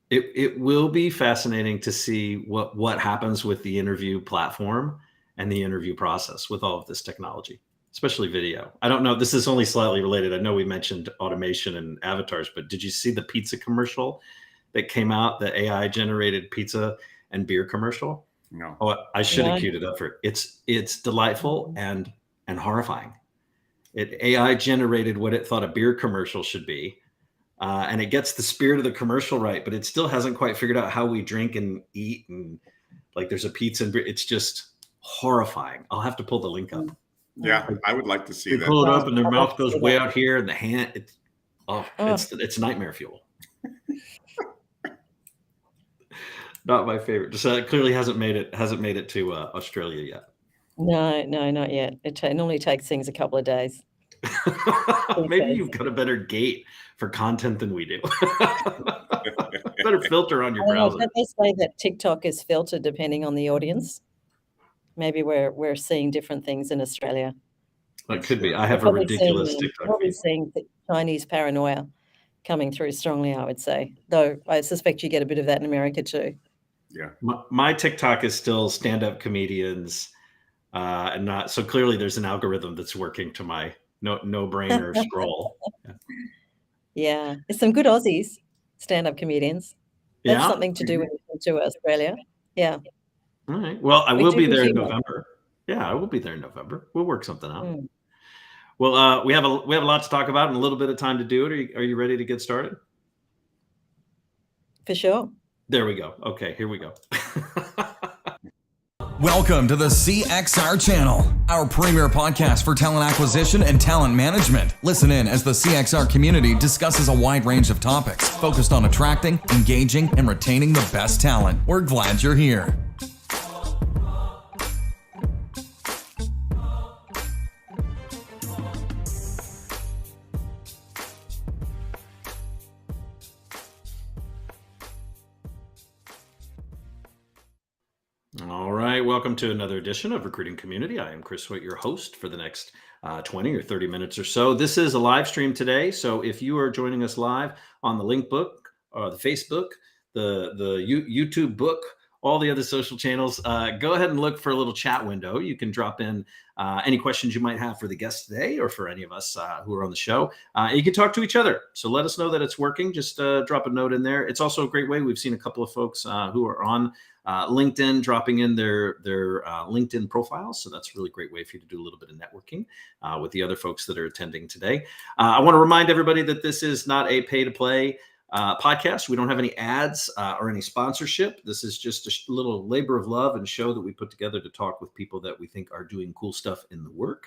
It will be fascinating to see what happens with the interview platform and the interview process with all of this technology, especially video. I don't know. This is only slightly related. I know we mentioned automation and avatars, but did you see the pizza commercial that came out? The AI generated pizza and beer commercial. No. Oh, I should have No. queued it up for it. It's delightful and horrifying. AI generated what it thought a beer commercial should be. And it gets the spirit of the commercial right, but it still hasn't quite figured out how we drink and eat. And like there's a pizza and it's just horrifying. I'll have to pull the link up. Yeah, I would like to see They that. pull it up and their mouth goes way out here and the hand, Oh. it's nightmare fuel. Not my favorite. Just it clearly hasn't made it to Australia yet. No, not yet. It normally takes things a couple of days. Maybe you've got a better gate for content than we do. Better filter on your browser. Don't they say that TikTok is filtered depending on the audience? Maybe we're seeing different things in Australia. It could be. I have a ridiculous TikTok. Probably seeing Chinese paranoia coming through strongly, I would say. Though I suspect you get a bit of that in America too. Yeah. My TikTok is still stand-up comedians, and not so clearly. There's an algorithm that's working to my no-brainer scroll. Yeah, there's some good Aussies stand-up comedians. That's something to do with Australia. Yeah. All right. Well, I will be there in November. Yeah, I will be there in November. We'll work something out. Well, we have a lot to talk about and a little bit of time to do it. Are you ready to get started? For sure. There we go. Okay, here we go. Welcome to the CXR channel, our premier podcast for talent acquisition and talent management. Listen in as the CXR community discusses a wide range of topics focused on attracting, engaging, and retaining the best talent. We're glad you're here. All right, welcome to another edition of Recruiting Community. I am Chris Hoyt, your host for the next 20 or 30 minutes or so. This is a live stream today, so if you are joining us live on the link book, or the Facebook, the YouTube book, all the other social channels, go ahead and look for a little chat window. You can drop in any questions you might have for the guest today or for any of us who are on the show. You can talk to each other. So let us know that it's working. Just drop a note in there. It's also a great way. We've seen a couple of folks who are on LinkedIn dropping in their LinkedIn profiles. So that's a really great way for you to do a little bit of networking with the other folks that are attending today. I want to remind everybody that this is not a pay-to-play podcast. We don't have any ads or any sponsorship. This is just a little labor of love and show that we put together to talk with people that we think are doing cool stuff in the work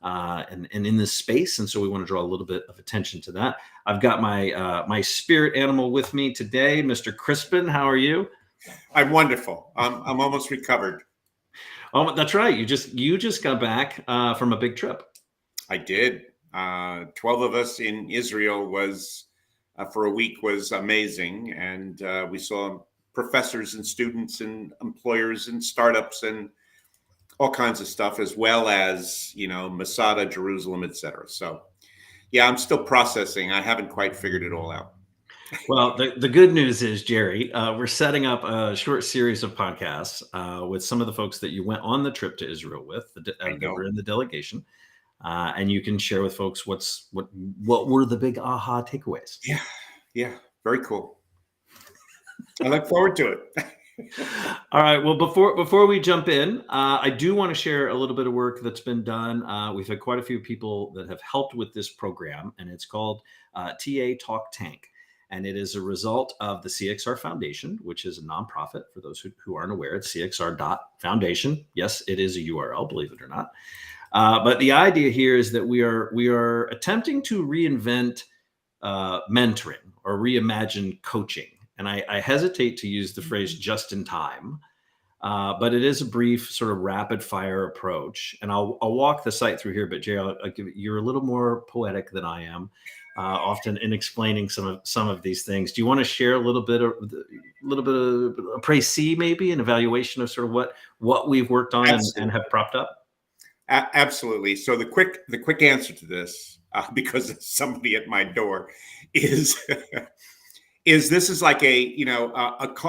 and in this space. And so we want to draw a little bit of attention to that. I've got my spirit animal with me today, Mr. Crispin. How are you? I'm wonderful. I'm almost recovered. Oh, that's right. You just got back from a big trip. I did. 12 of us in Israel was for a week was amazing, and we saw professors and students and employers and startups and all kinds of stuff, as well as Masada, Jerusalem, etc. So, yeah, I'm still processing. I haven't quite figured it all out. Well, the good news is, Jerry, we're setting up a short series of podcasts with some of the folks that you went on the trip to Israel with, that were in the delegation, and you can share with folks what were the big aha takeaways. Yeah, very cool. I look forward to it. All right. Well, before we jump in, I do want to share a little bit of work that's been done. We've had quite a few people that have helped with this program, and it's called TA Talk Tank. And it is a result of the CXR Foundation, which is a nonprofit. For those who aren't aware, it's cxr.foundation. Yes, it is a URL, believe it or not. But the idea here is that we are attempting to reinvent mentoring or reimagine coaching. And I hesitate to use the phrase just in time, but it is a brief sort of rapid fire approach. And I'll walk the site through here, but Jay, I'll give it, you're a little more poetic than I am. Often in explaining some of these things. Do you want to share a little bit of a précis, maybe an evaluation of sort of what we've worked on and have propped up? Absolutely. So the quick answer to this, because it's somebody at my door, is this is like a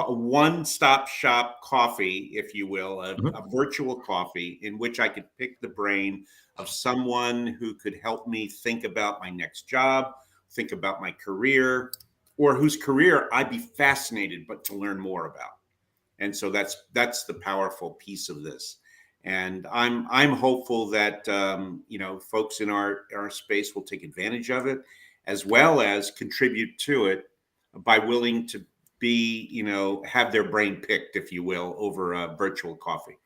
one-stop shop coffee, if you will, a virtual coffee in which I could pick the brain of someone who could help me think about my next job, think about my career, or whose career I'd be fascinated but to learn more about. And so that's the powerful piece of this. And I'm hopeful that folks in our space will take advantage of it, as well as contribute to it by willing to be, have their brain picked, if you will, over a virtual coffee.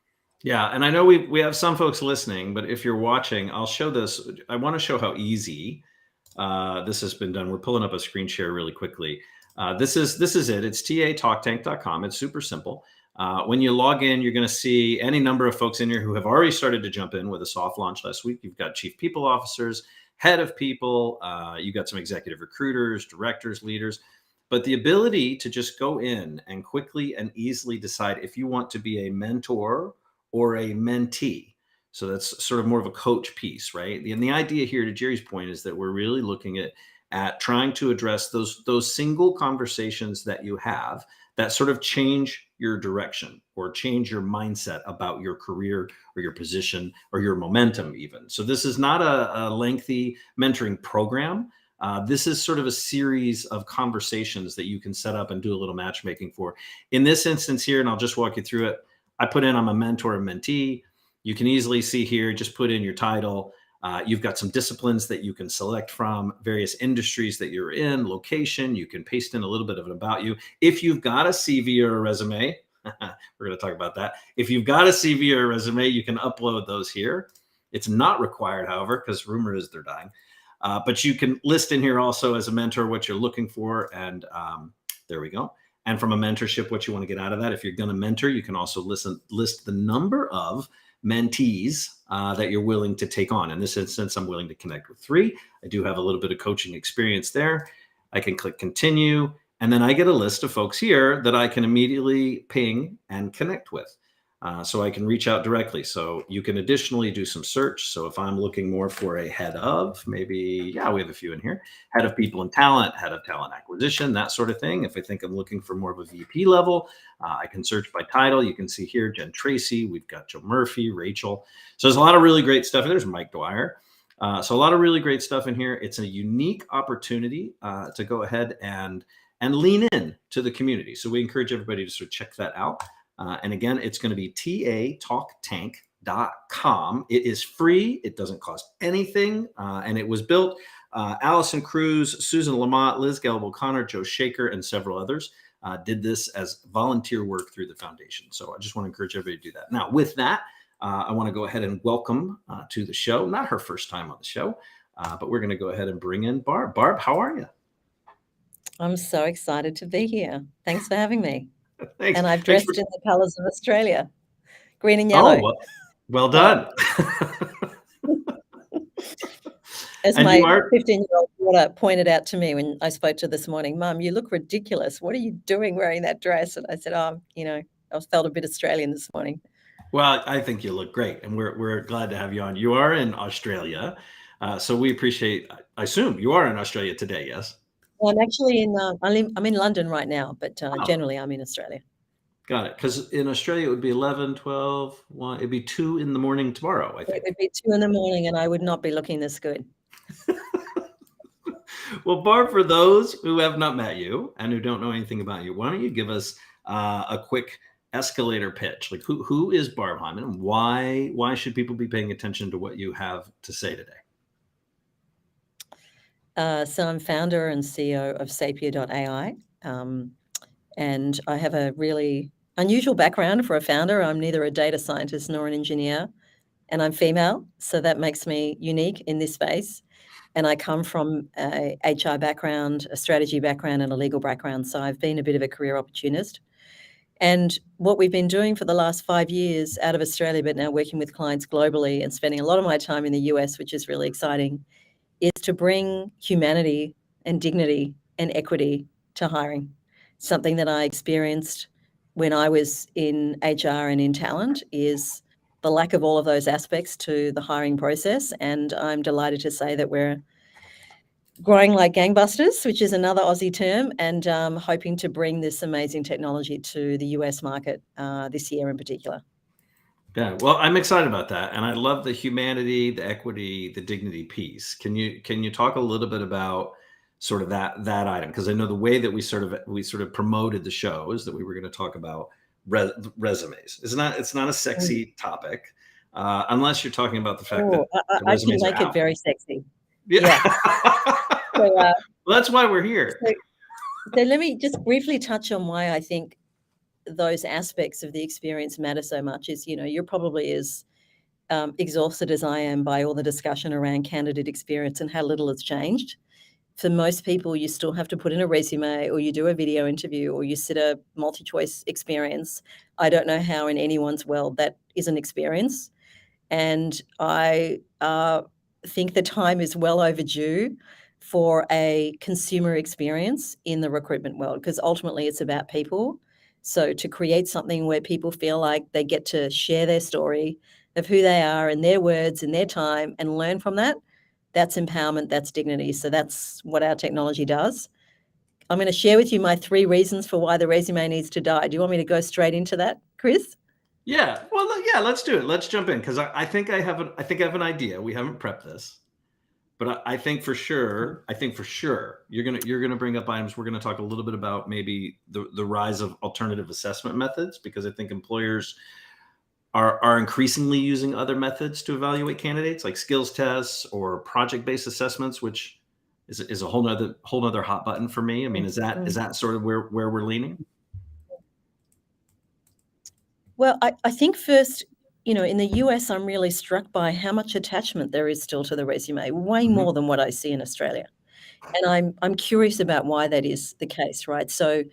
Yeah, and I know we have some folks listening, but if you're watching, I'll show this. I want to show how easy this has been done. We're pulling up a screen share really quickly. This is it. It's tatalktank.com. It's super simple. When you log in, you're going to see any number of folks in here who have already started to jump in with a soft launch last week. You've got chief people officers, head of people. You've got some executive recruiters, directors, leaders. But the ability to just go in and quickly and easily decide if you want to be a mentor or a mentee. So that's sort of more of a coach piece, right? And the idea here, to Jerry's point, is that we're really looking at trying to address those single conversations that you have that sort of change your direction or change your mindset about your career or your position or your momentum even. So this is not a lengthy mentoring program. This is sort of a series of conversations that you can set up and do a little matchmaking for. In this instance here, and I'll just walk you through it, I put in I'm a mentor and mentee. You can easily see here, just put in your title. You've got some disciplines that you can select from, various industries that you're in, location. You can paste in a little bit of it about you. If you've got a CV or a resume, we're going to talk about that. If you've got a CV or a resume, you can upload those here. It's not required, however, because rumor is they're dying. But you can list in here also as a mentor what you're looking for. And there we go. And from a mentorship, what you want to get out of that. If you're going to mentor, you can also list the number of mentees that you're willing to take on. In this instance, I'm willing to connect with 3. I do have a little bit of coaching experience there. I can click continue. And then I get a list of folks here that I can immediately ping and connect with. So I can reach out directly. So you can additionally do some search. So if I'm looking more for a head of, maybe, we have a few in here, head of people and talent, head of talent acquisition, that sort of thing. If I think I'm looking for more of a VP level, I can search by title. You can see here, Jen Tracy, we've got Joe Murphy, Rachel. So there's a lot of really great stuff. There's Mike Dwyer. So a lot of really great stuff in here. It's a unique opportunity to go ahead and lean in to the community. So we encourage everybody to sort of check that out. And again, it's going to be tatalktank.com. It is free. It doesn't cost anything. And it was built, Allison Cruz, Susan Lamont, Liz Gallup O'Connor, Joe Shaker, and several others did this as volunteer work through the foundation. So I just want to encourage everybody to do that. Now, with that, I want to go ahead and welcome to the show, not her first time on the show, but we're going to go ahead and bring in Barb. Barb, how are you? I'm so excited to be here. Thanks for having me. Thanks. And I've dressed in the colors of Australia, green and yellow. Oh, well done. As my 15-year-old daughter pointed out to me when I spoke to her this morning, Mum, you look ridiculous. What are you doing wearing that dress? And I said, I felt a bit Australian this morning. Well, I think you look great, and we're glad to have you on. You are in Australia, so we appreciate. I assume you are in Australia today, yes? Well, I'm actually I'm in London right now, but generally I'm in Australia. Got it. Because in Australia, it would be 11, 12, 1. It'd be 2 in the morning tomorrow, I think. It would be 2 in the morning, and I would not be looking this good. Well, Barb, for those who have not met you and who don't know anything about you, why don't you give us a quick escalator pitch? Like, who is Barb Hyman, and why should people be paying attention to what you have to say today? So I'm founder and CEO of Sapia.ai, and I have a really unusual background for a founder. I'm neither a data scientist nor an engineer, and I'm female, so that makes me unique in this space. And I come from a HR background, a strategy background, and a legal background, so I've been a bit of a career opportunist. And what we've been doing for the last 5 years out of Australia, but now working with clients globally and spending a lot of my time in the US, which is really exciting, is to bring humanity and dignity and equity to hiring. Something that I experienced when I was in HR and in talent is the lack of all of those aspects to the hiring process. And I'm delighted to say that we're growing like gangbusters, which is another Aussie term, and hoping to bring this amazing technology to the US market this year in particular. Yeah, well, I'm excited about that, and I love the humanity, the equity, the dignity piece. Can you talk a little bit about sort of that item? Because I know the way that we sort of promoted the show is that we were going to talk about resumes. It's not a sexy topic, unless you're talking about the fact that the I can resumes are make it out. very sexy. Yeah. So, well, that's why we're here. So let me just briefly touch on why I think those aspects of the experience matter so much. Is, you're probably as exhausted as I am by all the discussion around candidate experience and how little has changed. For most people, you still have to put in a resume, or you do a video interview, or you sit a multi-choice experience. I don't know how in anyone's world that is an experience. And I think the time is well overdue for a consumer experience in the recruitment world, because ultimately it's about people. So to create something where people feel like they get to share their story of who they are in their words, in their time, and learn from that, that's empowerment, that's dignity. So that's what our technology does. I'm going to share with you my 3 reasons for why the resume needs to die. Do you want me to go straight into that, Chris? Yeah, well, yeah, let's do it. Let's jump in, because I think I have an idea. We haven't prepped this, but I think for sure you're gonna bring up items. We're gonna talk a little bit about maybe the rise of alternative assessment methods, because I think employers are increasingly using other methods to evaluate candidates, like skills tests or project-based assessments, which is a whole nother hot button for me. I mean, is that sort of where we're leaning? Well, I think first, in the US, I'm really struck by how much attachment there is still to the resume, way more than what I see in Australia. And I'm curious about why that is the case, right? So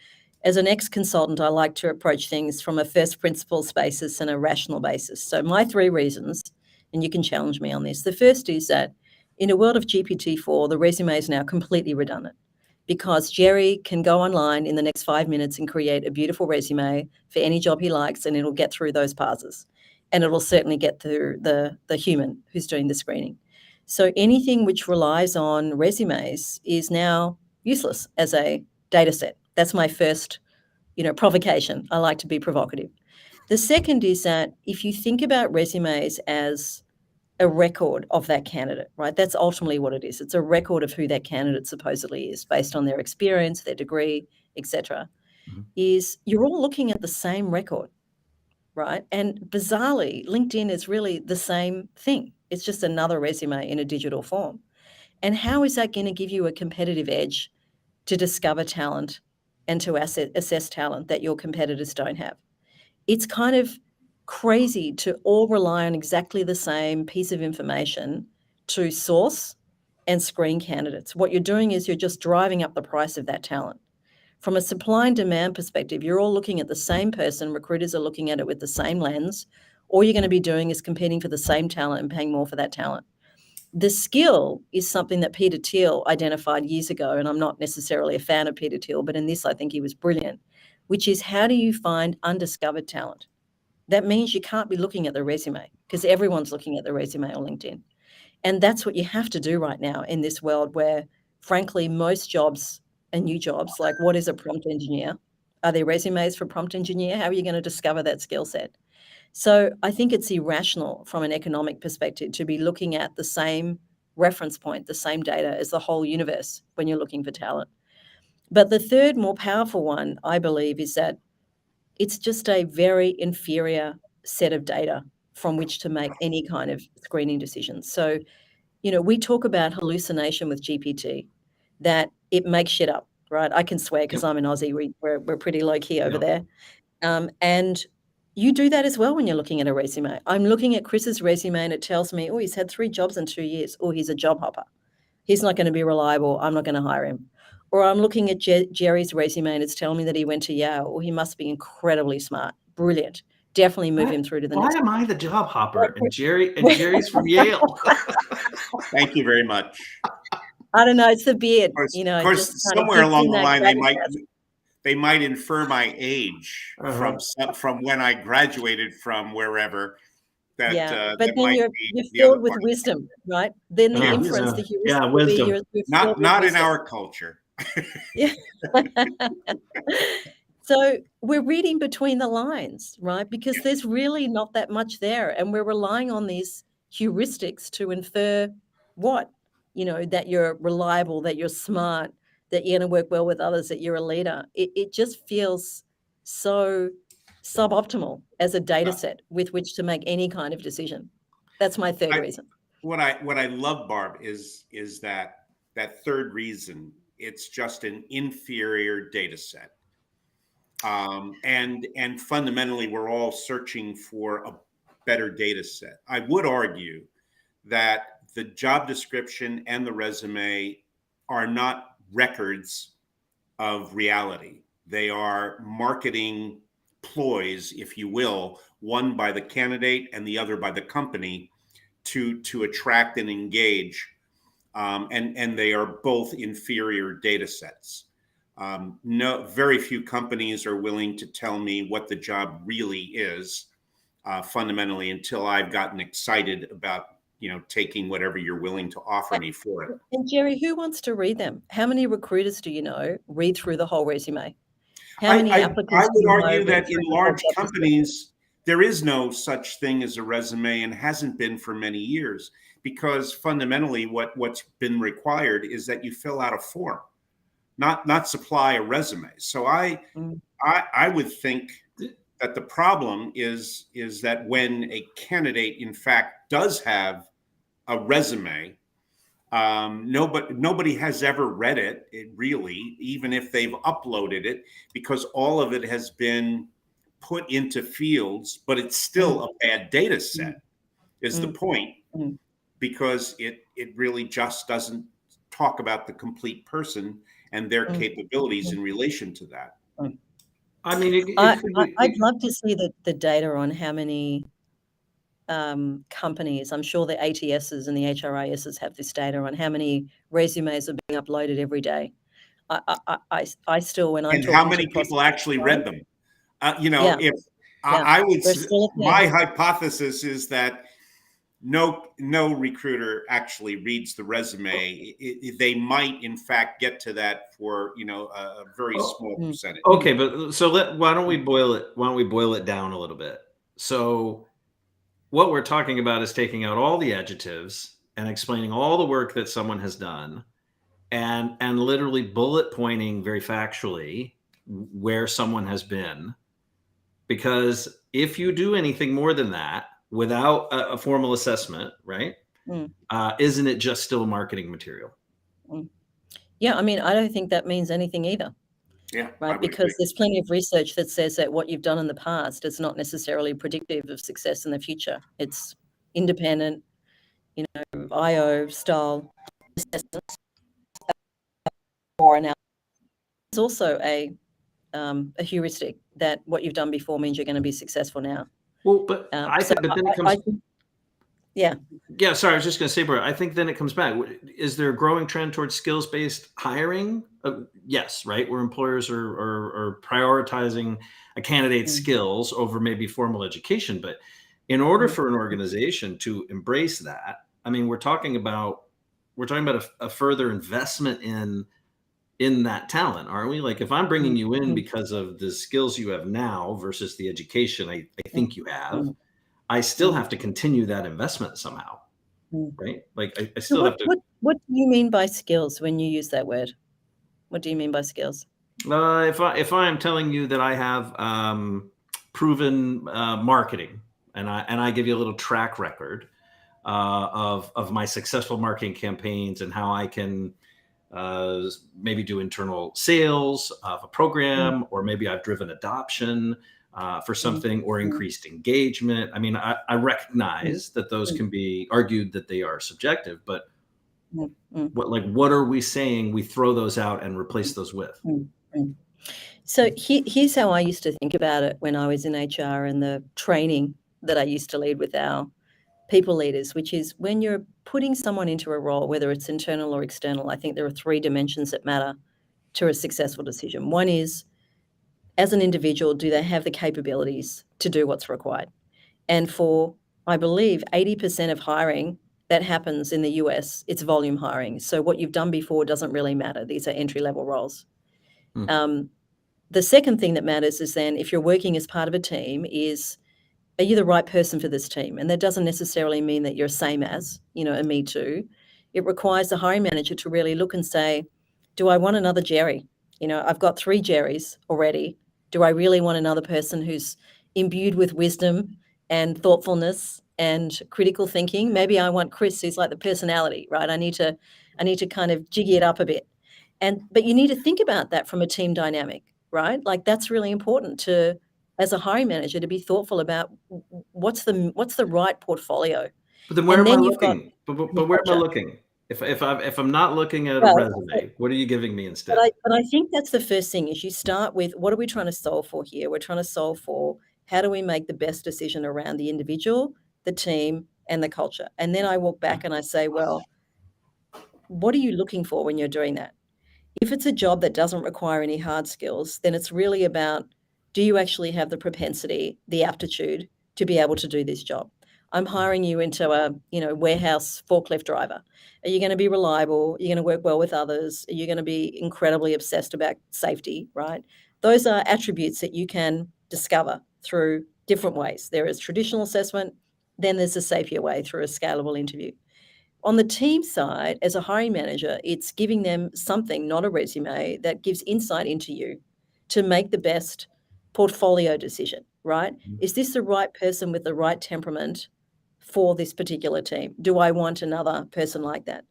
as an ex-consultant, I like to approach things from a first principles basis and a rational basis. So my 3 reasons, and you can challenge me on this. The first is that in a world of GPT-4, the resume is now completely redundant, because Jerry can go online in the next 5 minutes and create a beautiful resume for any job he likes, and it'll get through those parsers. And it'll certainly get through the human who's doing the screening. So anything which relies on resumes is now useless as a data set. That's my first, provocation. I like to be provocative. The second is that if you think about resumes as a record of that candidate, right? That's ultimately what it is. It's a record of who that candidate supposedly is based on their experience, their degree, etc. Is you're all looking at the same record, right? And bizarrely, LinkedIn is really the same thing. It's just another resume in a digital form. And how is that going to give you a competitive edge to discover talent and to assess talent that your competitors don't have? It's kind of crazy to all rely on exactly the same piece of information to source and screen candidates. What you're doing is you're just driving up the price of that talent. From a supply and demand perspective, you're all looking at the same person. Recruiters are looking at it with the same lens. All you're going to be doing is competing for the same talent and paying more for that talent. The skill is something that Peter Thiel identified years ago, and I'm not necessarily a fan of Peter Thiel, but in this I think he was brilliant, which is how do you find undiscovered talent? That means you can't be looking at the resume, because everyone's looking at the resume on LinkedIn. And that's what you have to do right now in this world where, frankly, most jobs are new jobs. Like, what is a prompt engineer? Are there resumes for prompt engineer? How are you going to discover that skill set? So I think it's irrational from an economic perspective to be looking at the same reference point, the same data as the whole universe when you're looking for talent. But the third, more powerful one, I believe, is that it's just a very inferior set of data from which to make any kind of screening decisions. So, we talk about hallucination with GPT, that it makes shit up, right? I can swear because I'm an Aussie. We're pretty low key over there. And you do that as well when you're looking at a resume. I'm looking at Chris's resume and it tells me, oh, he's had 3 jobs in 2 years. Oh, he's a job hopper. He's not going to be reliable. I'm not going to hire him. Or I'm looking at Jerry's resume and it's telling me that he went to Yale. Or he must be incredibly smart. Brilliant. Definitely move him through to the next. Why am I the job hopper and Jerry's from Yale? Thank you very much. I don't know. It's the beard. Of course, somewhere along the line they might infer my age from when I graduated from wherever. that Yeah, but that then might you're be the other filled with part. wisdom, right? Then the Yeah, inference, the yeah, heuristic will be wisdom. you're filled with Not in wisdom. our culture. Yeah. So we're reading between the lines, right? Because Yes. there's really not that much there, and we're relying on these heuristics to infer what? That you're reliable, that you're smart, that you're going to work well with others, that you're a leader. It just feels so suboptimal as a data set with which to make any kind of decision. That's my third reason. What I love, Barb, is that third reason. It's just an inferior data set. And fundamentally, we're all searching for a better data set. I would argue that the job description and the resume are not records of reality. They are marketing ploys, if you will, one by the candidate and the other by the company to attract and engage. And they are both inferior data sets. No, very few companies are willing to tell me what the job really is, fundamentally, until I've gotten excited about taking whatever you're willing to offer me for it. And Jerry, who wants to read them? How many recruiters do you know read through the whole resume? How many applicants I do would you know argue read that through in the whole large job description? companies, there is no such thing as a resume and hasn't been for many years, because fundamentally what's been required is that you fill out a form, not supply a resume. So I would think that the problem is that when a candidate in fact does have a resume, nobody has ever read it really, even if they've uploaded it, because all of it has been put into fields, but it's still a bad data set, is the point, because it really just doesn't talk about the complete person and their capabilities in relation to that. I mean, I'd love to see the data on how many companies. I'm sure the ATSs and the HRISs have this data on how many resumes are being uploaded every day. I still, when I'm And talking how to many people prospects, actually read them? Yeah. If Yeah. I would, There's still a my thing. hypothesis is that no recruiter actually reads the resume. They might, in fact, get to that for a very small percentage. okay, but so why don't we boil it? Why don't we boil it down a little bit? So what we're talking about is taking out all the adjectives and explaining all the work that someone has done, and literally bullet pointing very factually where someone has been. Because if you do anything more than that without a formal assessment, right? Isn't it just still marketing material? Yeah, I mean, I don't think that means anything either. Yeah, right? Because there's plenty of research that says that what you've done in the past is not necessarily predictive of success in the future. It's independent, IO style assessments or analysis. It's also a heuristic that what you've done before means you're going to be successful now. Well, but I think, but then it comes. Yeah. Yeah, sorry, I was just going to say, bro, I think then it comes back. Is there a growing trend towards skills-based hiring? Yes, right? Where employers are prioritizing a candidate's skills over maybe formal education. But in order for an organization to embrace that, I mean, we're talking about a further investment in that talent, aren't we? Like, if I'm bringing you in because of the skills you have now versus the education I think you have, I still have to continue that investment somehow, right? Like I still have to. What do you mean by skills when you use that word? What do you mean by skills? If I am telling you that I have proven marketing, and I give you a little track record of my successful marketing campaigns and how I can maybe do internal sales of a program, or maybe I've driven adoption for something, or increased engagement. I mean, I recognize that those can be argued that they are subjective, but what are we saying we throw those out and replace those with? So here's how I used to think about it when I was in HR and the training that I used to lead with our people leaders, which is when you're putting someone into a role, whether it's internal or external, I think there are 3 dimensions that matter to a successful decision. One is, as an individual, do they have the capabilities to do what's required? And for I believe 80% of hiring that happens in the US, it's volume hiring. So what you've done before doesn't really matter. These are entry-level roles. The second thing that matters is then if you're working as part of a team is, are you the right person for this team? And that doesn't necessarily mean that you're same as, a me too. It requires the hiring manager to really look and say, do I want another Jerry? I've got 3 Jerrys already. Do I really want another person who's imbued with wisdom and thoughtfulness and critical thinking? Maybe I want Chris, who's like the personality, right? I need to kind of jiggy it up a bit. But you need to think about that from a team dynamic, right? Like that's really important to, as a hiring manager, to be thoughtful about what's the right portfolio. But then where And am I then you've got looking? But where am I culture. looking? If I'm not looking at a Well, resume, what are you giving me instead? but I think that's the first thing is you start with what are we trying to solve for here? We're trying to solve for how do we make the best decision around the individual, the team, and the culture. And then I walk back and I say, well, what are you looking for when you're doing that? If it's a job that doesn't require any hard skills, then it's really about, do you actually have the propensity, the aptitude to be able to do this job? I'm hiring you into a, warehouse forklift driver. Are you going to be reliable? Are you going to work well with others? Are you going to be incredibly obsessed about safety, right? Those are attributes that you can discover through different ways. There is traditional assessment, then there's a Sapia way through a scalable interview. On the team side, as a hiring manager, it's giving them something, not a resume, that gives insight into you to make the best portfolio decision, right? Is this the right person with the right temperament for this particular team? Do I want another person like that?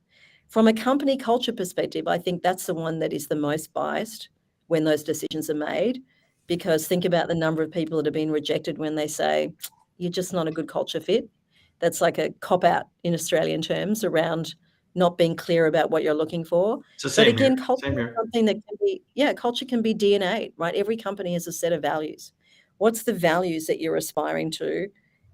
From a company culture perspective, I think that's the one that is the most biased when those decisions are made, because think about the number of people that have been rejected when they say, you're just not a good culture fit. That's like a cop-out in Australian terms around not being clear about what you're looking for. So But same again, here. culture Same is here. something that can be, culture can be DNA, right? Every company has a set of values. What's the values that you're aspiring to,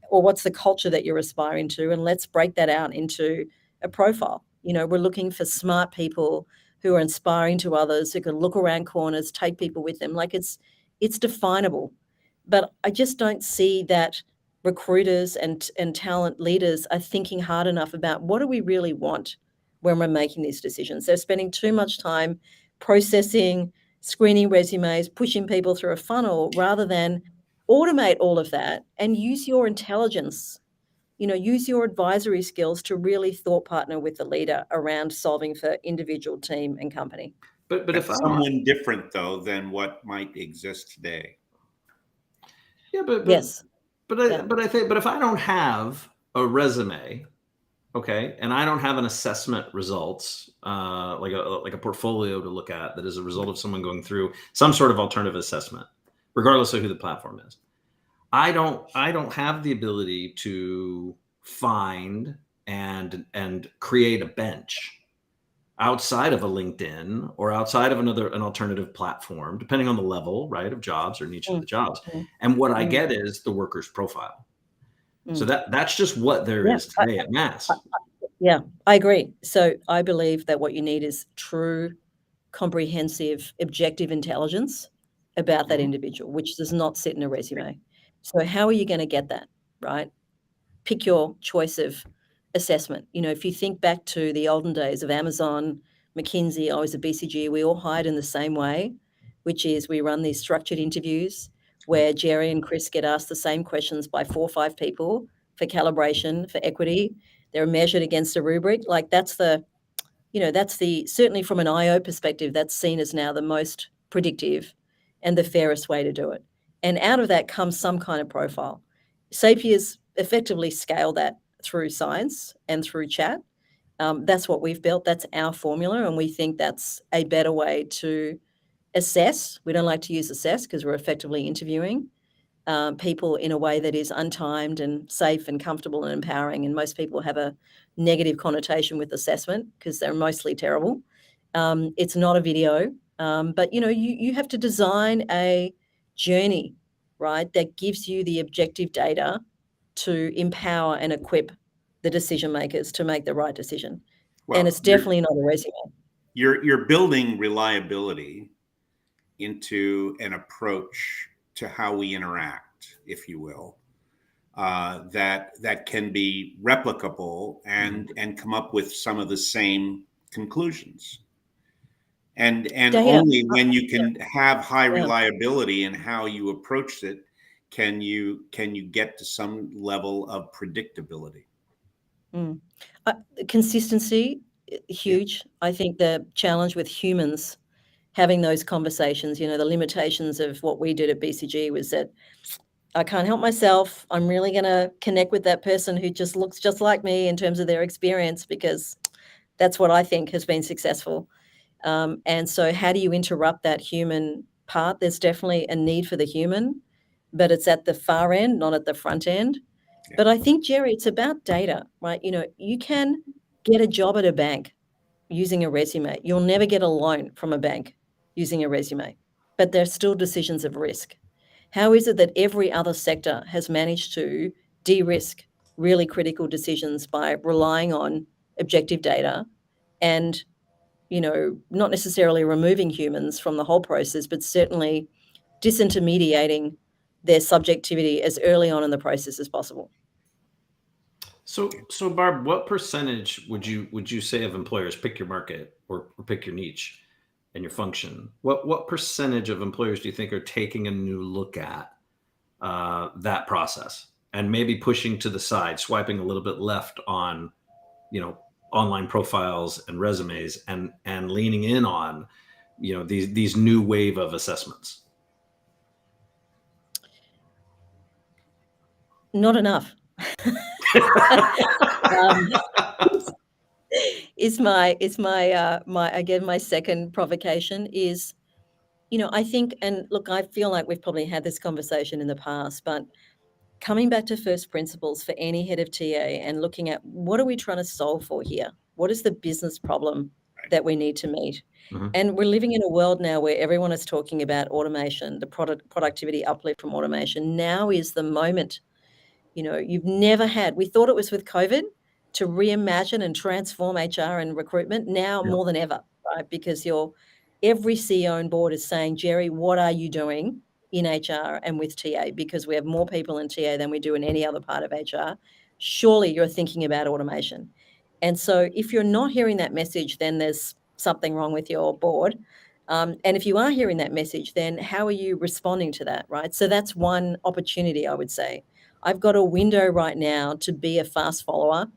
or what's the culture that you're aspiring to? And let's break that out into a profile. We're looking for smart people who are inspiring to others, who can look around corners, take people with them. Like it's definable. But I just don't see that recruiters and talent leaders are thinking hard enough about what do we really want when we're making these decisions. They're spending too much time processing, screening resumes, pushing people through a funnel rather than automate all of that and use your intelligence, use your advisory skills to really thought partner with the leader around solving for individual, team, and company. But if That's I'm someone different though than what might exist today. yeah, but Yes. I think if I don't have a resume, okay, and I don't have an assessment results, like a portfolio to look at that is a result of someone going through some sort of alternative assessment, regardless of who the platform is. I don't have the ability to find and create a bench outside of a LinkedIn or outside of an alternative platform, depending on the level, right, of jobs or niche of the jobs. And what I get is the worker's profile. So that's just what there is today at mass. Yeah, I agree. So I believe that what you need is true, comprehensive, objective intelligence about that individual, which does not sit in a resume. So how are you going to get that, right? Pick your choice of assessment. If you think back to the olden days of Amazon, McKinsey, I was at BCG, we all hired in the same way, which is we run these structured interviews where Jerry and Chris get asked the same questions by 4 or 5 people for calibration, for equity. They're measured against a rubric. Like that's certainly from an IO perspective, that's seen as now the most predictive and the fairest way to do it. And out of that comes some kind of profile. Sapia's effectively scaled that through science and through chat. That's what we've built. That's our formula. And we think that's a better way to assess. We don't like to use assess because we're effectively interviewing people in a way that is untimed and safe and comfortable and empowering. And most people have a negative connotation with assessment because they're mostly terrible. It's not a video, but you have to design a journey, right, that gives you the objective data to empower and equip the decision makers to make the right decision. Well, and it's definitely not a resume. You're building reliability into an approach to how we interact, if you will. that can be replicable and come up with some of the same conclusions. And only when you can have high reliability in how you approach it can you get to some level of predictability. Consistency, huge. I think the challenge with humans having those conversations, the limitations of what we did at BCG was that I can't help myself. I'm really going to connect with that person who just looks just like me in terms of their experience, because that's what I think has been successful. And so how do you interrupt that human part? There's definitely a need for the human, but it's at the far end, not at the front end. Yeah. But I think, Jerry, it's about data, right? You can get a job at a bank using a resume. You'll never get a loan from a bank using a resume, but there's still decisions of risk. How is it that every other sector has managed to de-risk really critical decisions by relying on objective data and, not necessarily removing humans from the whole process, but certainly disintermediating their subjectivity as early on in the process as possible? So Barb, what percentage would you say of employers, pick your market or pick your niche and your function? What percentage of employers do you think are taking a new look at that process and maybe pushing to the side, swiping a little bit left on, online profiles and resumes, and leaning in on, these new wave of assessments? Not enough. Is my again, my second provocation is, I think, and look, I feel like we've probably had this conversation in the past, but coming back to first principles for any head of TA and looking at what are we trying to solve for here? What is the business problem that we need to meet? Mhm. And we're living in a world now where everyone is talking about automation, the productivity uplift from automation. Now is the moment. You've never had, we thought it was with COVID to reimagine and transform HR and recruitment. Now Yeah. more than ever, right? Because every CEO on board is saying, Jerry, what are you doing in HR and with TA? Because we have more people in TA than we do in any other part of HR. Surely you're thinking about automation. And so if you're not hearing that message, then there's something wrong with your board. And if you are hearing that message, then how are you responding to that, right? So that's one opportunity, I would say. I've got a window right now to be a fast follower,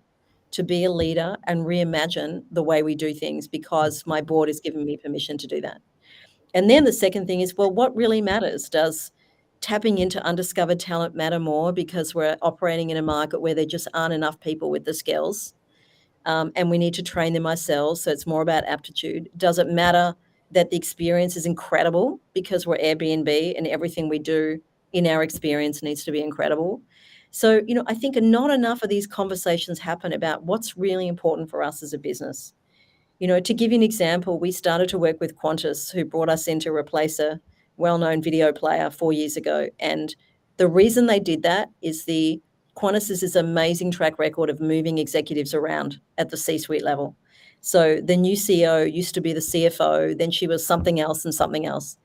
to be a leader, and reimagine the way we do things, because my board has given me permission to do that. And then the second thing is, well, what really matters? Does tapping into undiscovered talent matter more because we're operating in a market where there just aren't enough people with the skills? And we need to train them ourselves, so it's more about aptitude. Does it matter that the experience is incredible because we're Airbnb and everything we do in our experience needs to be incredible? So, I think not enough of these conversations happen about what's really important for us as a business. To give you an example, we started to work with Qantas, who brought us in to replace a well-known video player 4 years ago. And the reason they did that is Qantas has this amazing track record of moving executives around at the C-suite level. So the new CEO used to be the CFO, then she was something else and something else.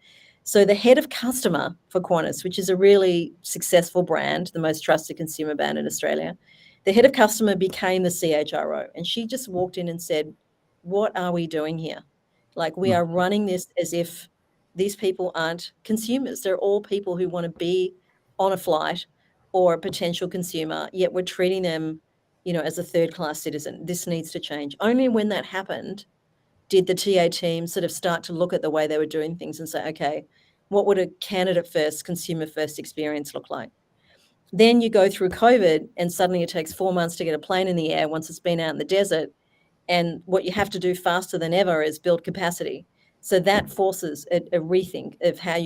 So the head of customer for Qantas, which is a really successful brand, the most trusted consumer brand in Australia, the head of customer became the CHRO. And she just walked in and said, what are we doing here? Like, we are running this as if these people aren't consumers. They're all people who want to be on a flight or a potential consumer, yet we're treating them, as a third-class citizen. This needs to change. Only when that happened did the TA team sort of start to look at the way they were doing things and say, okay, what would a candidate-first, consumer-first experience look like? Then you go through COVID and suddenly it takes 4 months to get a plane in the air once it's been out in the desert. And what you have to do faster than ever is build capacity. So that forces a rethink of how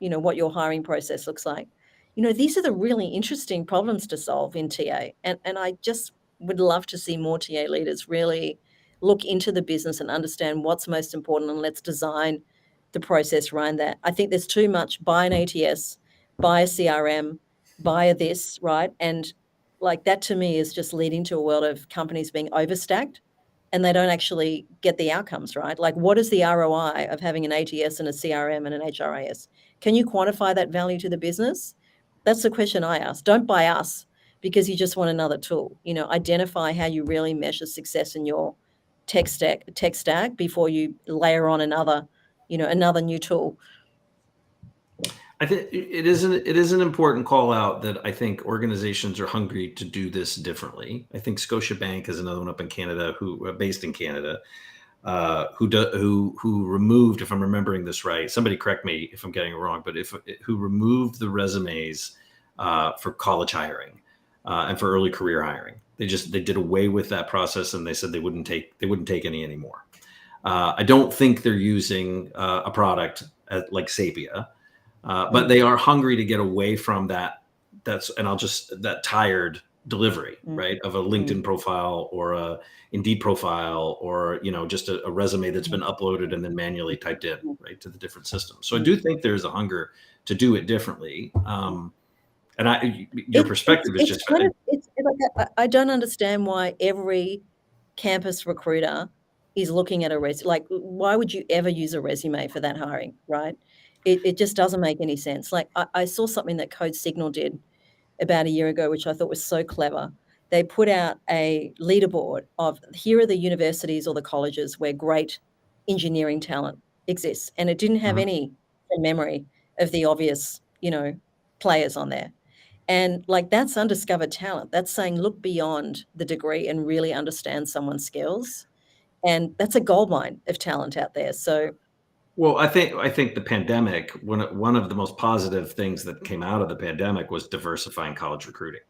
what your hiring process looks like. These are the really interesting problems to solve in TA. And I just would love to see more TA leaders really look into the business and understand what's most important, and let's design the process around that. I think there's too much buy an ATS, buy a CRM, buy a this, right? And like that to me is just leading to a world of companies being overstacked and they don't actually get the outcomes, right? Like, what is the ROI of having an ATS and a CRM and an HRIS? Can you quantify that value to the business? That's the question I ask. Don't buy us, because you just want another tool. Identify how you really measure success in your tech stack before you layer on another new tool. I think it is an important call out that I think organizations are hungry to do this differently. I think Scotiabank is another one up in Canada, who based in Canada, who removed, if I'm remembering this right, somebody correct me if I'm getting it wrong, but who removed the resumes for college hiring and for early career hiring. They did away with that process, and they said they wouldn't take any anymore. I don't think they're using a product like Sapia. But they are hungry to get away from that. That tired delivery, right, of a LinkedIn profile or a Indeed profile, or just a resume that's been uploaded and then manually typed in, right, to the different systems. So I do think there's a hunger to do it differently. And your perspective is just. I don't understand why every campus recruiter is looking at a resume. Like, why would you ever use a resume for that hiring, right? It just doesn't make any sense. Like, I saw something that Code Signal did about a year ago, which I thought was so clever. They put out a leaderboard of, here are the universities or the colleges where great engineering talent exists. And it didn't have any memory of the obvious, players on there. And like, that's undiscovered talent. That's saying, look beyond the degree and really understand someone's skills. And that's a goldmine of talent out there. So, well, I think the pandemic, one of the most positive things that came out of the pandemic was diversifying college recruiting.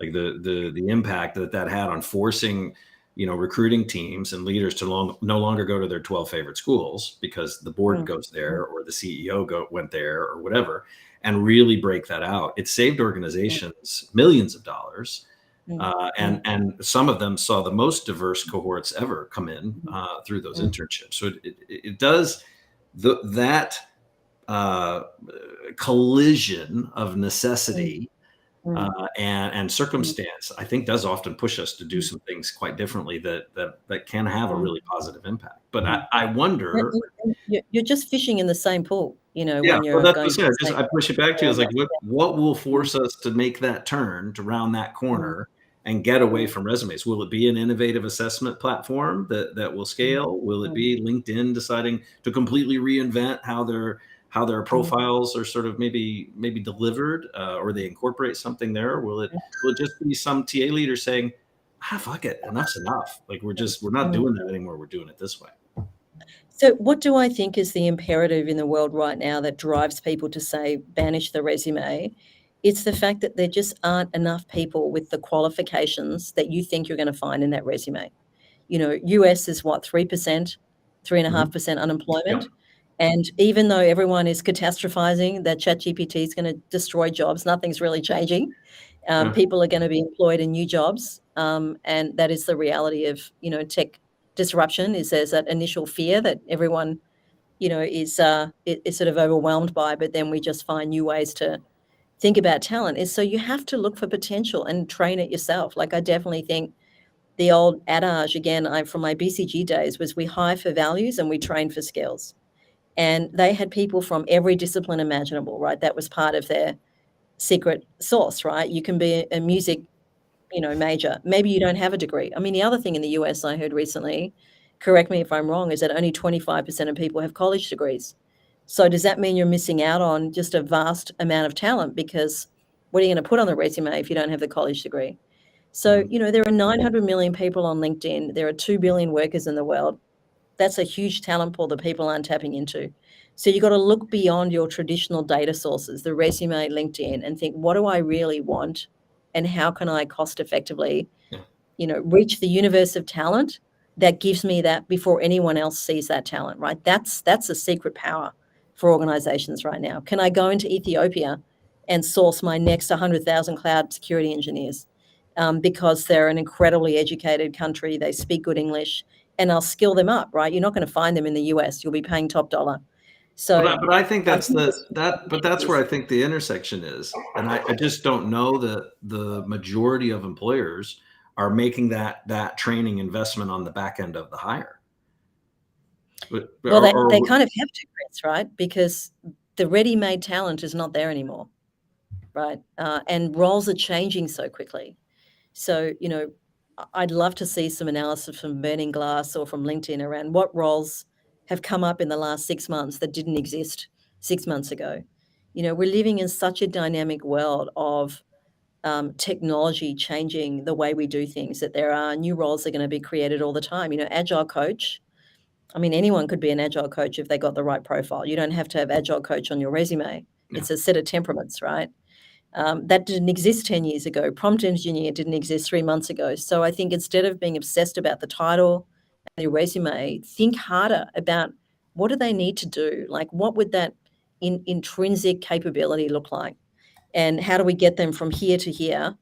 Like the impact that had on forcing, recruiting teams and leaders to no longer go to their 12 favorite schools because the board goes there or the CEO went there or whatever, and really break that out. It saved organizations millions of dollars. And some of them saw the most diverse cohorts ever come in through those internships. So it does that collision of necessity and circumstance, I think, does often push us to do some things quite differently that can have a really positive impact. But I wonder. You're just fishing in the same pool, Yeah, when you're well, going to. I push it back to you. It's like, what will force us to make that turn, to round that corner and get away from resumes? Will it be an innovative assessment platform that will scale? Will it be LinkedIn deciding to completely reinvent how their profiles are sort of maybe delivered, or they incorporate something there? Will it just be some TA leader saying, fuck it, enough's enough. Like, we're not doing that anymore. We're doing it this way. So what do I think is the imperative in the world right now that drives people to say, banish the resume? It's the fact that there just aren't enough people with the qualifications that you think you're going to find in that resume. US is what, 3%, 3.5% unemployment. Yep. And even though everyone is catastrophizing that ChatGPT is going to destroy jobs, nothing's really changing. People are going to be employed in new jobs. And that is the reality of, tech disruption. There's that initial fear that everyone, is sort of overwhelmed by, but then we just find new ways to think about talent. So you have to look for potential and train it yourself. Like, I definitely think the old adage, again, from my BCG days, was we hire for values and we train for skills. And they had people from every discipline imaginable, right? That was part of their secret sauce, right? You can be a music, major. Maybe you don't have a degree. I mean, the other thing in the US I heard recently, correct me if I'm wrong, is that only 25% of people have college degrees. So does that mean you're missing out on just a vast amount of talent? Because what are you going to put on the resume if you don't have the college degree? So, there are 900 million people on LinkedIn. There are 2 billion workers in the world. That's a huge talent pool that people aren't tapping into. So you've got to look beyond your traditional data sources, the resume, LinkedIn, and think, what do I really want? And how can I cost effectively, reach the universe of talent that gives me that before anyone else sees that talent, right? That's a secret power for organizations right now. Can I go into Ethiopia and source my next 100,000 cloud security engineers? Because they're an incredibly educated country. They speak good English, and I'll skill them up, right? You're not going to find them in the US. You'll be paying top dollar. So, but I think that's where I think the intersection is, and I just don't know that the majority of employers are making that training investment on the back end of the hire. They kind of have to, Chris, right? Because the ready-made talent is not there anymore. right? And roles are changing so quickly. So, I'd love to see some analysis from Burning Glass or from LinkedIn around what roles have come up in the last 6 months that didn't exist 6 months ago. We're living in such a dynamic world of technology changing the way we do things, that there are new roles that are going to be created all the time. Agile coach. I mean, anyone could be an agile coach if they got the right profile. You don't have to have agile coach on your resume. Yeah. It's a set of temperaments, right? That didn't exist 10 years ago. Prompt engineer didn't exist 3 months ago. So I think instead of being obsessed about the title and your resume, think harder about what do they need to do? Like, what would that intrinsic capability look like? And how do we get them from here to here?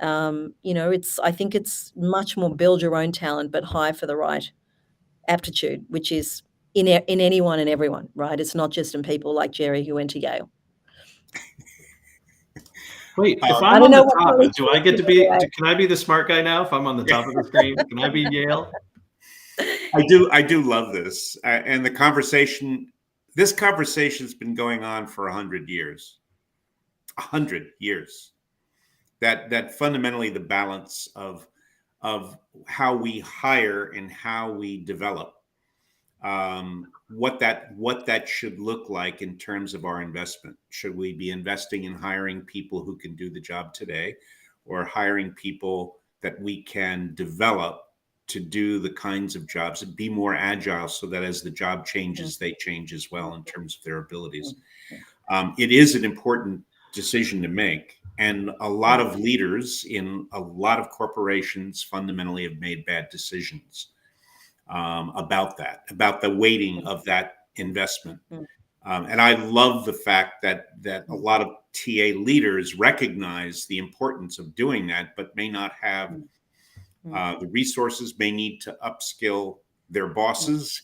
I think it's much more build your own talent, but hire for the right aptitude, which is in anyone and everyone, right? It's not just in people like Jerry who went to Yale. Wait, if I I'm don't on know the what top, college do I get to you went be? to. Can I be the smart guy now? If I'm on the top of the screen, can I be Yale? I do love this, and this conversation's been going on for 100 years. 100 years. That fundamentally the balance of how we hire and how we develop, what that should look like in terms of our investment. Should we be investing in hiring people who can do the job today, or hiring people that we can develop to do the kinds of jobs and be more agile, so that as the job changes, they change as well in terms of their abilities? It is an important decision to make. And a lot of leaders in a lot of corporations fundamentally have made bad decisions about the weighting of that investment. And I love the fact that a lot of TA leaders recognize the importance of doing that, but may not have the resources, may need to upskill their bosses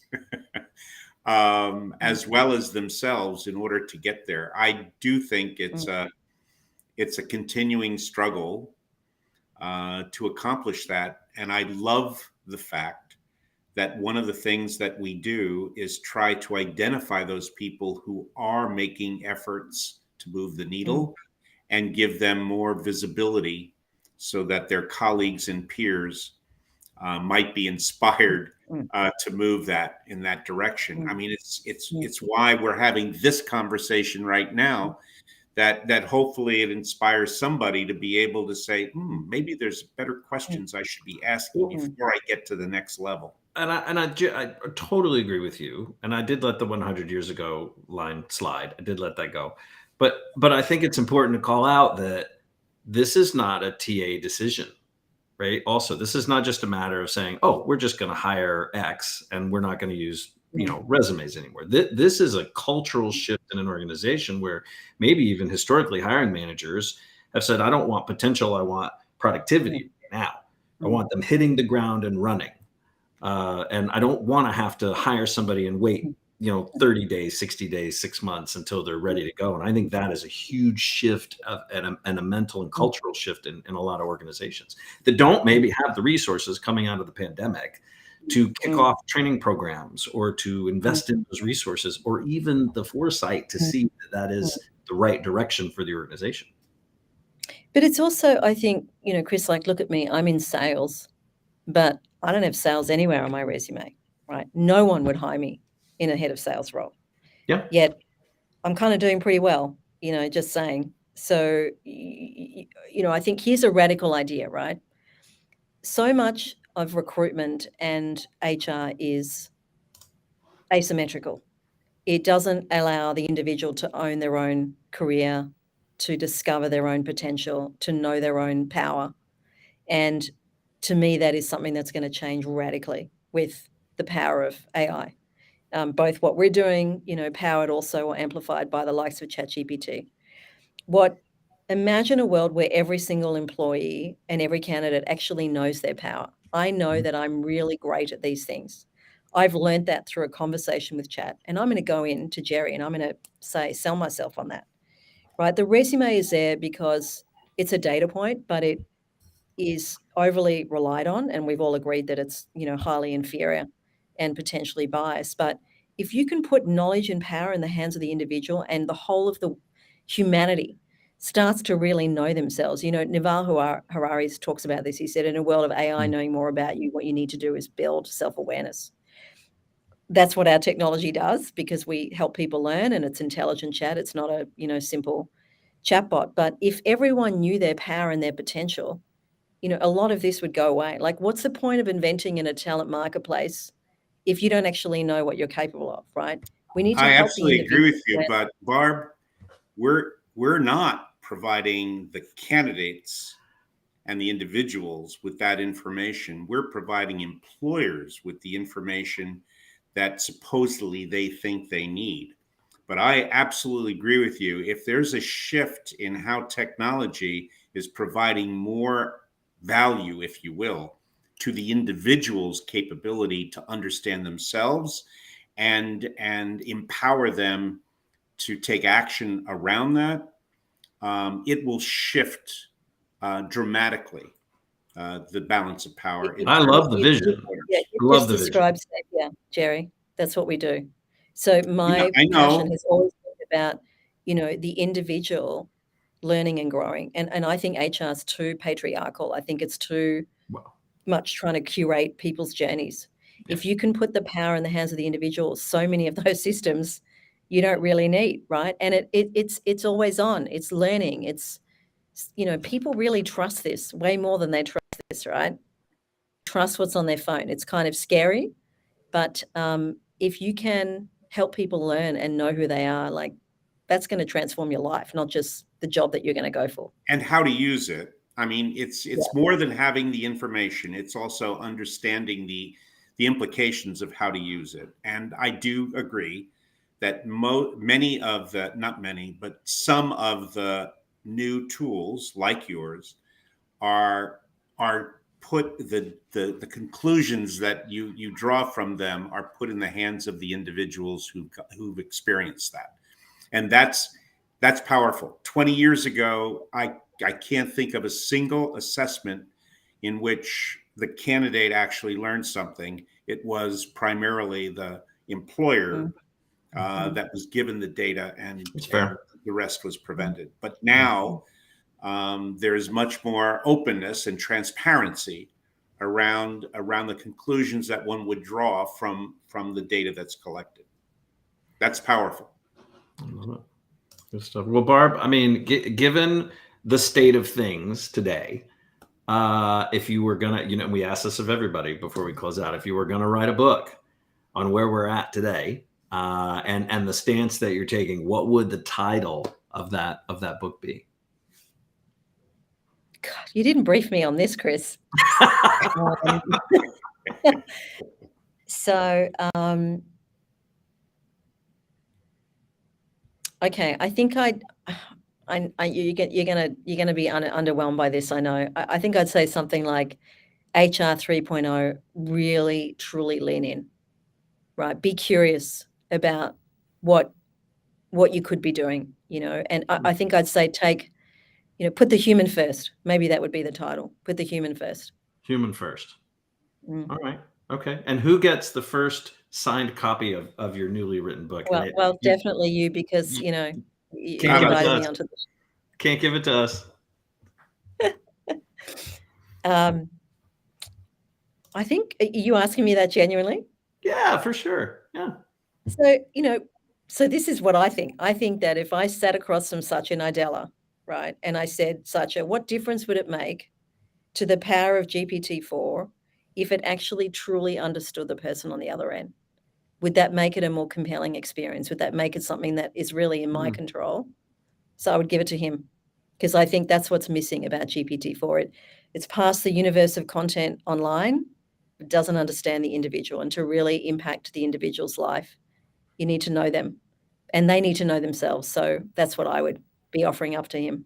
as well as themselves in order to get there. I do think it's a continuing struggle to accomplish that. And I love the fact that one of the things that we do is try to identify those people who are making efforts to move the needle and give them more visibility, so that their colleagues and peers might be inspired to move that in that direction. I mean, it's why we're having this conversation right now, that hopefully it inspires somebody to be able to say, maybe there's better questions I should be asking before I get to the next level. And I totally agree with you. And I did let the 100 years ago line slide. I did let that go. But I think it's important to call out that this is not a TA decision, right? Also, this is not just a matter of saying, oh, we're just going to hire X and we're not going to use resumes anymore. This is a cultural shift in an organization where maybe even historically hiring managers have said, I don't want potential, I want productivity now. I want them hitting the ground and running. And I don't want to have to hire somebody and wait, 30 days, 60 days, 6 months until they're ready to go. And I think that is a huge shift and a mental and cultural shift in a lot of organizations that don't maybe have the resources coming out of the pandemic to kick off training programs, or to invest in those resources, or even the foresight to see that is the right direction for the organization. But it's also, I think, Chris, like, look at me, I'm in sales, but I don't have sales anywhere on my resume, right? No one would hire me in a head of sales role. Yeah. Yet I'm kind of doing pretty well, just saying. So, I think here's a radical idea, right? So much of recruitment and HR is asymmetrical. It doesn't allow the individual to own their own career, to discover their own potential, to know their own power. And to me, that is something that's going to change radically with the power of AI. Both what we're doing, powered also or amplified by the likes of ChatGPT. Imagine a world where every single employee and every candidate actually knows their power. I know that I'm really great at these things. I've learned that through a conversation with Chat, and I'm going to go in to Jerry and I'm going to sell myself on that, right? The resume is there because it's a data point, but it is overly relied on, and we've all agreed that it's, highly inferior and potentially biased. But if you can put knowledge and power in the hands of the individual and the whole of the humanity starts to really know themselves. You know, Naval Harari talks about this. He said, in a world of AI knowing more about you, what you need to do is build self-awareness. That's what our technology does, because we help people learn, and it's intelligent chat. It's not a, you know, simple chatbot. But if everyone knew their power and their potential, you know, a lot of this would go away. Like, what's the point of inventing in a talent marketplace if you don't actually know what you're capable of, right? We need to I help the absolutely agree with individual. you, but Barb, we're not providing the candidates and the individuals with that information. We're providing employers with the information that supposedly they think they need. But I absolutely agree with you. If there's a shift in how technology is providing more value, if you will, to the individual's capability to understand themselves and empower them to take action around that, it will shift dramatically the balance of power. I love the vision. Yeah, you Love just the vision. described Sapia, Jerry. That's what we do. So my I know. passion has always been about, you know, the individual learning and growing. And I think HR is too patriarchal. I think it's too Wow. much trying to curate people's journeys. Yes. If you can put the power in the hands of the individual, so many of those systems you don't really need, right? And it's always on. It's learning. It's, you know, people really trust this way more than they trust this, right? Trust what's on their phone. It's kind of scary, but if you can help people learn and know who they are, like, that's going to transform your life, not just the job that you're going to go for. And how to use it. I mean, it's more than having the information. It's also understanding the implications of how to use it. And I do agree that many of the, not many, but some of the new tools like yours are put the conclusions that you draw from them are put in the hands of the individuals who've experienced that. And that's powerful. 20 years ago, I can't think of a single assessment in which the candidate actually learned something. It was primarily the employer that was given the data, and the rest was prevented. But now there is much more openness and transparency around the conclusions that one would draw from the data that's collected. That's powerful. I love it. Good stuff. Well, Barb, I mean, given the state of things today, if you were gonna, you know, we asked this of everybody before we close out, if you were gonna write a book on where we're at today, and the stance that you're taking, what would the title of that book be? God, you didn't brief me on this, Chris. Okay, I think you're gonna be underwhelmed by this. I know. I think I'd say something like HR 3.0. Really, truly lean in. Right, be curious about what you could be doing. You know, and I think I'd say put the human first. Maybe that would be the title. Put the human first. Human first. All right. Okay. And who gets the first signed copy of your newly written book? Well, definitely you, because you invited me onto the show. Can't give it to us. I think, are you asking me that genuinely? Yeah, for sure. Yeah. So this is what I think. I think that if I sat across from Satya Nadella, right, and I said, Satya, what difference would it make to the power of GPT-4 if it actually truly understood the person on the other end? Would that make it a more compelling experience? Would that make it something that is really in my control? So I would give it to him, because I think that's what's missing about GPT-4. It's past the universe of content online. It doesn't understand the individual, and to really impact the individual's life, you need to know them, and they need to know themselves. So that's what I would be offering up to him.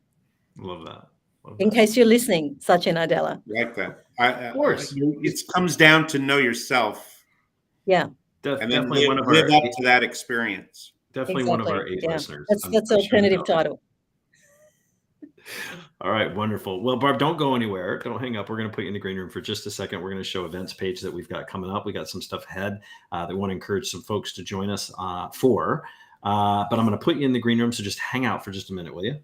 Love that. In case you're listening, Satya Nadella. Like that. Of course. It comes down to know yourself. Yeah. And then live up to that experience. Definitely one of our 8 listeners. That's an alternative title. All right, wonderful. Well, Barb, don't go anywhere. Don't hang up. We're going to put you in the green room for just a second. We're going to show events page that we've got coming up. We got some stuff ahead that we want to encourage some folks to join us for. But I'm going to put you in the green room, so just hang out for just a minute, will you?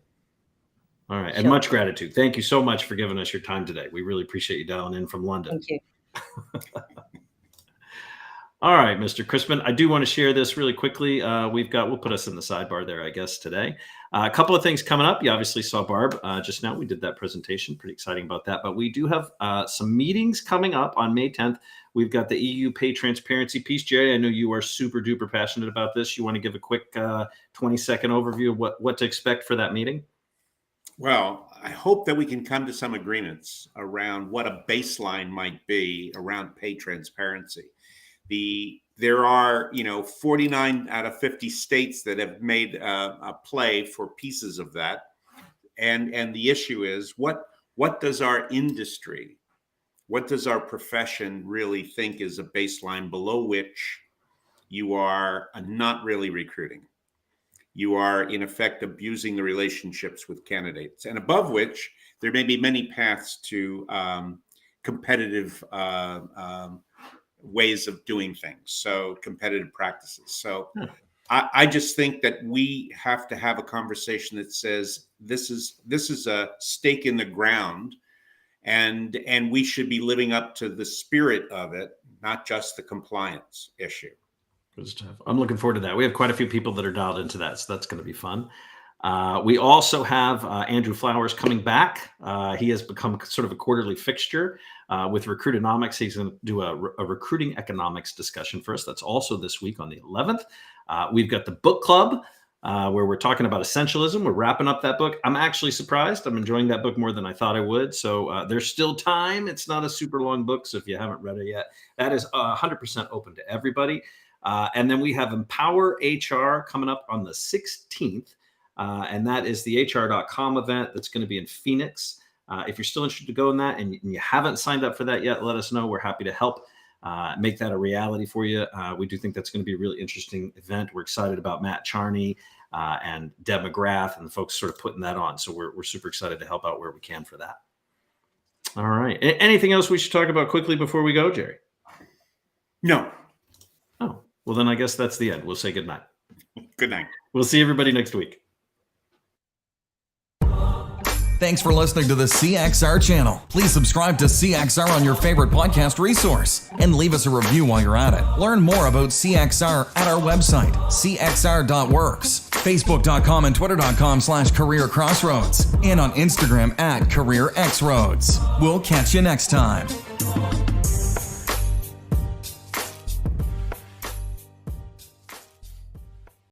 All right. And Sure. much gratitude. Thank you so much for giving us your time today. We really appreciate you dialing in from London. Thank you. All right, Mr. Crispin, I do want to share this really quickly. We'll put us in the sidebar there, I guess, today. A couple of things coming up. You obviously saw Barb just now. We did that presentation. Pretty exciting about that. But we do have some meetings coming up on May 10th. We've got the EU pay transparency piece. Jerry, I know you are super duper passionate about this. You want to give a quick 20-second overview of what to expect for that meeting? Well, I hope that we can come to some agreements around what a baseline might be around pay transparency. There are 49 out of 50 states that have made a play for pieces of that, and the issue is what does our industry, what does our profession really think is a baseline below which you are not really recruiting? You are in effect abusing the relationships with candidates, and above which there may be many paths to competitive ways of doing things, so competitive practices. So I just think that we have to have a conversation that says this is a stake in the ground, and we should be living up to the spirit of it, not just the compliance issue. Good stuff. I'm looking forward to that. We have quite a few people that are dialed into that, so that's going to be fun. We also have Andrew Flowers coming back. He has become sort of a quarterly fixture with Recruitonomics. He's going to do a recruiting economics discussion for us. That's also this week on the 11th. We've got the book club where we're talking about essentialism. We're wrapping up that book. I'm actually surprised. I'm enjoying that book more than I thought I would. So there's still time. It's not a super long book. So if you haven't read it yet, that is 100% open to everybody. And then we have Empower HR coming up on the 16th. And that is the HR.com event that's going to be in Phoenix. If you're still interested to go in that and you haven't signed up for that yet, let us know. We're happy to help make that a reality for you. We do think that's going to be a really interesting event. We're excited about Matt Charney and Deb McGrath and the folks sort of putting that on. So we're super excited to help out where we can for that. All right. Anything else we should talk about quickly before we go, Jerry? No. Oh, well, then I guess that's the end. We'll say good night. Good night. We'll see everybody next week. Thanks for listening to the CXR channel. Please subscribe to CXR on your favorite podcast resource and leave us a review while you're at it. Learn more about CXR at our website, cxr.works, facebook.com and twitter.com/careercrossroads, and on Instagram @careerxroads. We'll catch you next time.